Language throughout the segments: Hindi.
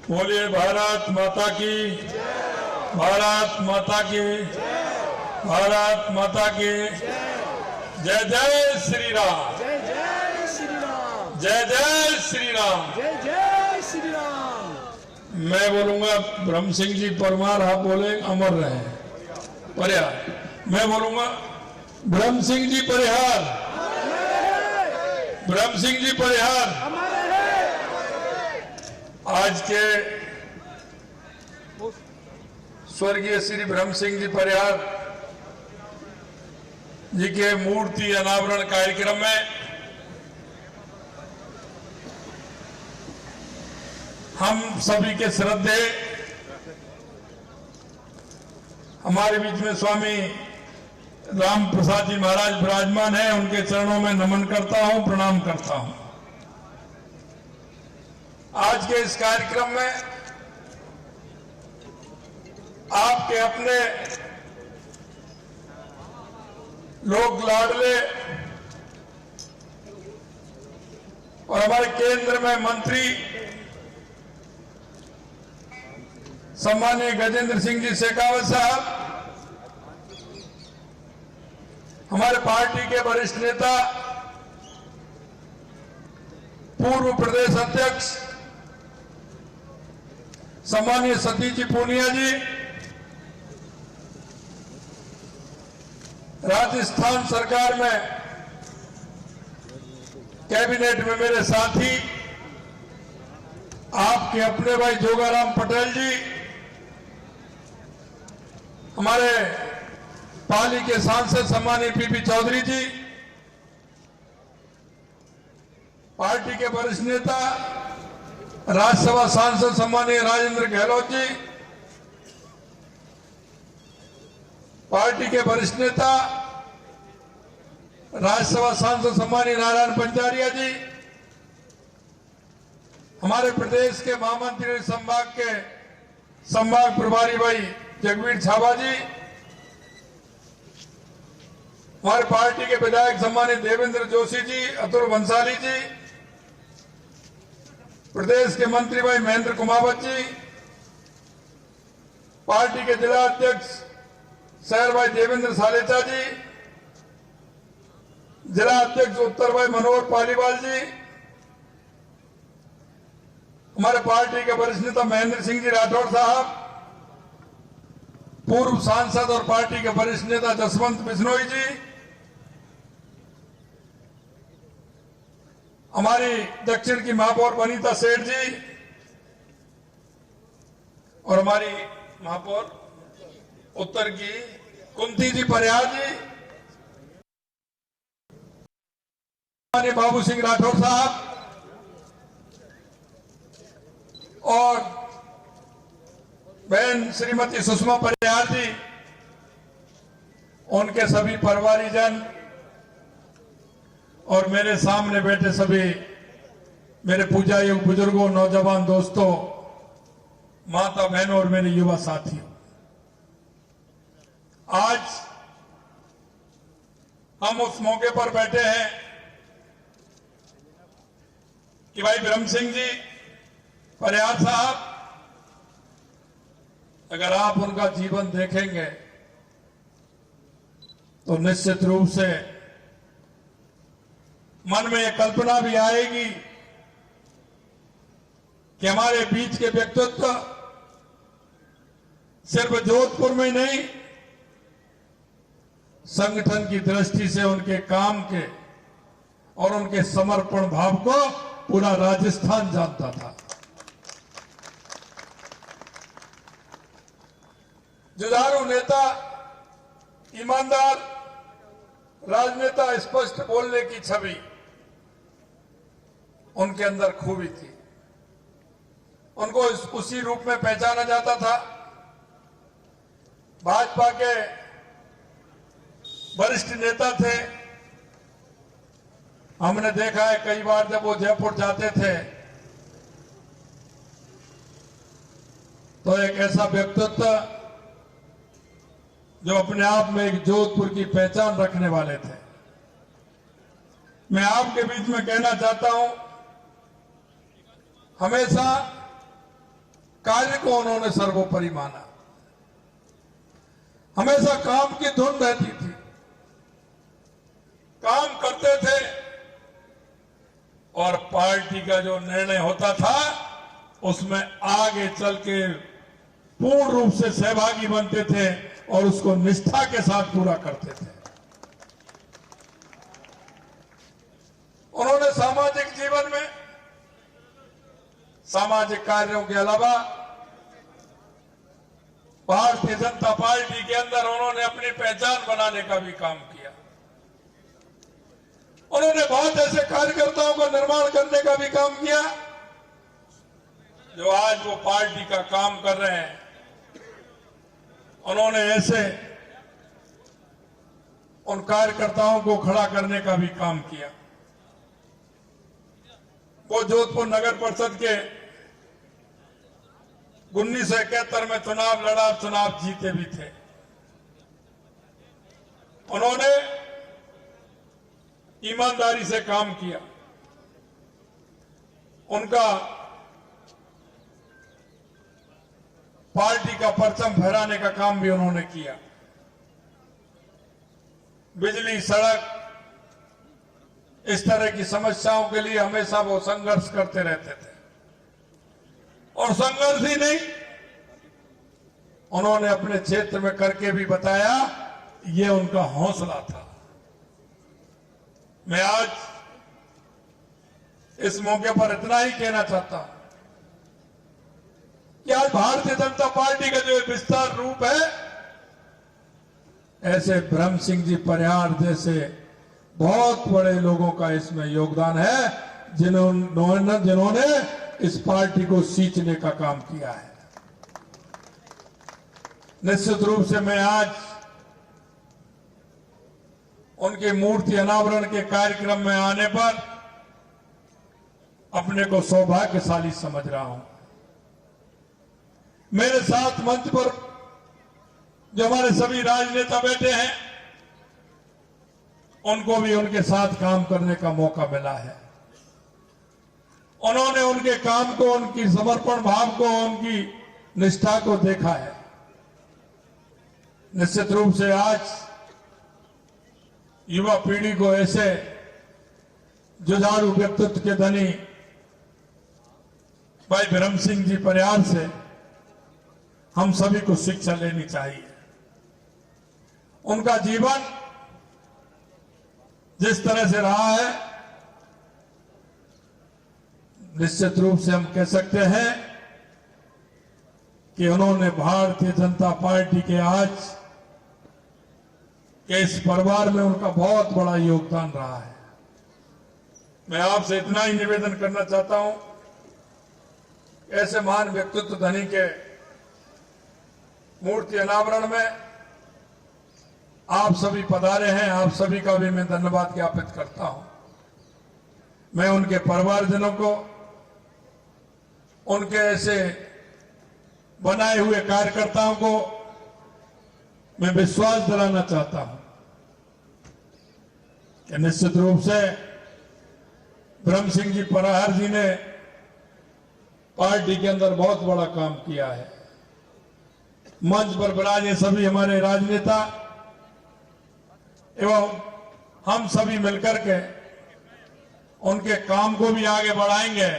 बोलिए भारत माता की, भारत माता की, भारत माता की। जय जय श्री राम, जय जय श्री राम, जय जय श्री राम। जय जय श्री राम। मैं बोलूंगा ब्रह्म सिंह जी परमार, आप बोले अमर रहे परिहार। मैं बोलूंगा ब्रह्म सिंह जी परिहार, ब्रह्म सिंह जी परिहार। आज के स्वर्गीय श्री ब्रह्म सिंह जी परिहार जी के मूर्ति अनावरण कार्यक्रम में हम सभी के श्रद्धे हमारे बीच में स्वामी राम प्रसाद जी महाराज विराजमान हैं। उनके चरणों में नमन करता हूं, प्रणाम करता हूं। आज के इस कार्यक्रम में आपके अपने लोक लाडले और हमारे केंद्र में मंत्री सम्माननीय गजेंद्र सिंह जी शेखावत साहब, हमारे पार्टी के वरिष्ठ नेता पूर्व प्रदेश अध्यक्ष सम्माननीय सतीश जी पूनिया जी, राजस्थान सरकार में कैबिनेट में मेरे साथी आपके अपने भाई जोगाराम पटेल जी, हमारे पाली के सांसद सम्माननीय पीपी चौधरी जी, पार्टी के वरिष्ठ नेता राज्यसभा सांसद सम्माननीय राजेंद्र गहलोत जी, पार्टी के वरिष्ठ नेता राज्यसभा सांसद सम्माननीय नारायण पंचारिया जी, हमारे प्रदेश के महामंत्री संभाग के संभाग प्रभारी भाई जगवीर छाबा जी, हमारे पार्टी के विधायक सम्मानित देवेंद्र जोशी जी, अतुल बंसाली जी, प्रदेश के मंत्री भाई महेंद्र कुमावत जी, पार्टी के जिला अध्यक्ष शहर भाई देवेंद्र सालेचा जी, जिला अध्यक्ष उत्तर भाई मनोहर पालीवाल जी, हमारे पार्टी के वरिष्ठ नेता महेंद्र सिंह जी राठौड़ साहब, पूर्व सांसद और पार्टी के वरिष्ठ नेता जसवंत बिश्नोई जी, हमारी दक्षिण की महापौर वनीता सेठ जी और हमारी महापौर उत्तर की कुंती जी परिहार जी, हमारे बाबू सिंह राठौर साहब और बहन श्रीमती सुषमा परिहार जी, उनके सभी परिवारीजन और मेरे सामने बैठे सभी मेरे पूजा योग बुजुर्गों, नौजवान दोस्तों, माता बहनों और मेरे युवा साथियों, आज हम उस मौके पर बैठे हैं कि भाई ब्रह्म सिंह जी परिहार साहब, अगर आप उनका जीवन देखेंगे तो निश्चित रूप से मन में यह कल्पना भी आएगी कि हमारे बीच के व्यक्तित्व सिर्फ जोधपुर में ही नहीं, संगठन की दृष्टि से उनके काम के और उनके समर्पण भाव को पूरा राजस्थान जानता था। जुझारू नेता, ईमानदार राजनेता, स्पष्ट बोलने की छवि उनके अंदर खूबी थी। उनको उसी रूप में पहचाना जाता था। भाजपा के वरिष्ठ नेता थे। हमने देखा है कई बार जब वो जयपुर जाते थे तो एक ऐसा व्यक्तित्व जो अपने आप में एक जोधपुर की पहचान रखने वाले थे। मैं आपके बीच में कहना चाहता हूं, हमेशा कार्य को उन्होंने सर्वोपरि माना। हमेशा काम की धुन रहती थी, काम करते थे और पार्टी का जो निर्णय होता था उसमें आगे चल के पूर्ण रूप से सहभागी बनते थे और उसको निष्ठा के साथ पूरा करते थे। उन्होंने सामाजिक जीवन में सामाजिक कार्यों के अलावा भारतीय जनता पार्टी के अंदर उन्होंने अपनी पहचान बनाने का भी काम किया। उन्होंने बहुत ऐसे कार्यकर्ताओं का निर्माण करने का भी काम किया जो आज वो पार्टी का काम कर रहे हैं। उन्होंने ऐसे उन कार्यकर्ताओं को खड़ा करने का भी काम किया। वो जोधपुर नगर परिषद के 1971 में चुनाव लड़ा, चुनाव जीते भी थे। उन्होंने ईमानदारी से काम किया। उनका पार्टी का परचम फहराने का काम भी उन्होंने किया। बिजली, सड़क, इस तरह की समस्याओं के लिए हमेशा वो संघर्ष करते रहते थे। और संघर्ष ही नहीं, उन्होंने अपने क्षेत्र में करके भी बताया, ये उनका हौसला था। मैं आज इस मौके पर इतना ही कहना चाहता हूं कि आज भारतीय जनता पार्टी का जो विस्तार रूप है, ऐसे ब्रह्म सिंह जी परिहार जैसे बहुत बड़े लोगों का इसमें योगदान है, जिन्होंने इस पार्टी को सींचने का काम किया है। निश्चित रूप से मैं आज उनके मूर्ति अनावरण के कार्यक्रम में आने पर अपने को सौभाग्यशाली समझ रहा हूं। मेरे साथ मंच पर जो हमारे सभी राजनेता बैठे हैं, उनको भी उनके साथ काम करने का मौका मिला है। उन्होंने उनके काम को, उनकी समर्पण भाव को, उनकी निष्ठा को देखा है। निश्चित रूप से आज युवा पीढ़ी को ऐसे जुझारू व्यक्तित्व के धनी भाई ब्रह्म सिंह जी परिहार से हम सभी को शिक्षा लेनी चाहिए। उनका जीवन जिस तरह से रहा है, निश्चित रूप से हम कह सकते हैं कि उन्होंने भारतीय जनता पार्टी के आज के इस परिवार में उनका बहुत बड़ा योगदान रहा है। मैं आपसे इतना ही निवेदन करना चाहता हूं, ऐसे महान व्यक्तित्व धनी के मूर्ति अनावरण में आप सभी पधारे हैं, आप सभी का भी मैं धन्यवाद ज्ञापित करता हूं। मैं उनके परिवारजनों को, उनके ऐसे बनाए हुए कार्यकर्ताओं को मैं विश्वास दिलाना चाहता हूं कि निश्चित रूप से ब्रह्म सिंह जी परिहार जी ने पार्टी के अंदर बहुत बड़ा काम किया है। मंच पर विराजे सभी हमारे राजनेता एवं हम सभी मिलकर के उनके काम को भी आगे बढ़ाएंगे।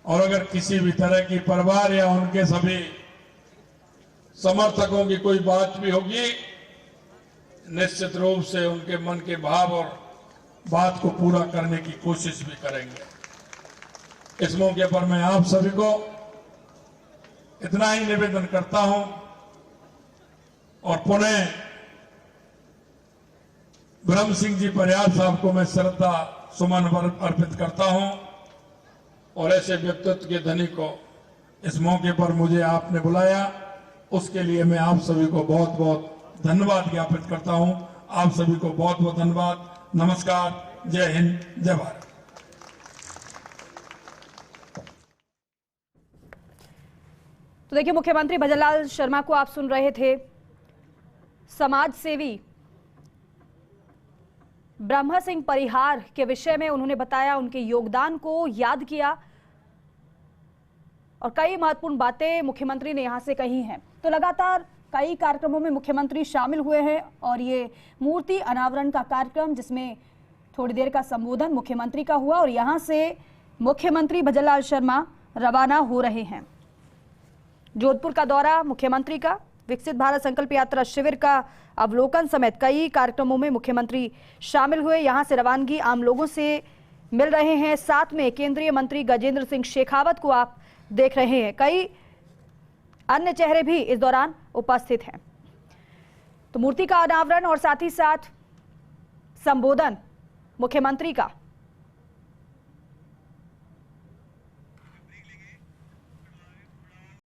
और अगर किसी भी तरह की परिवार या उनके सभी समर्थकों की कोई बात भी होगी, निश्चित रूप से उनके मन के भाव और बात को पूरा करने की कोशिश भी करेंगे। इस मौके पर मैं आप सभी को इतना ही निवेदन करता हूं और पुनः ब्रह्म सिंह जी परिहार साहब को मैं श्रद्धा सुमन अर्पित करता हूं। और ऐसे व्यक्तित्व के धनी को इस मौके पर मुझे आपने बुलाया, उसके लिए मैं आप सभी को बहुत बहुत धन्यवाद ज्ञापित करता हूं। आप सभी को बहुत बहुत धन्यवाद। नमस्कार, जय हिंद, जय भारत। तो देखिए, मुख्यमंत्री भजनलाल शर्मा को आप सुन रहे थे। समाज सेवी ब्रह्म सिंह परिहार के विषय में उन्होंने बताया, उनके योगदान को याद किया और कई महत्वपूर्ण बातें मुख्यमंत्री ने यहां से कही हैं। तो लगातार कई कार्यक्रमों में मुख्यमंत्री शामिल हुए हैं और ये मूर्ति अनावरण का कार्यक्रम, जिसमें थोड़ी देर का संबोधन मुख्यमंत्री का हुआ और यहां से मुख्यमंत्री भजनलाल शर्मा रवाना हो रहे हैं। जोधपुर का दौरा मुख्यमंत्री का, विकसित भारत संकल्प यात्रा शिविर का अवलोकन समेत कई कार्यक्रमों में मुख्यमंत्री शामिल हुए। यहां से रवानगी आम लोगों से मिल रहे हैं। साथ में केंद्रीय मंत्री गजेंद्र सिंह शेखावत को आप देख रहे हैं। कई अन्य चेहरे भी इस दौरान उपस्थित हैं। तो मूर्ति का अनावरण और साथ ही साथ संबोधन मुख्यमंत्री का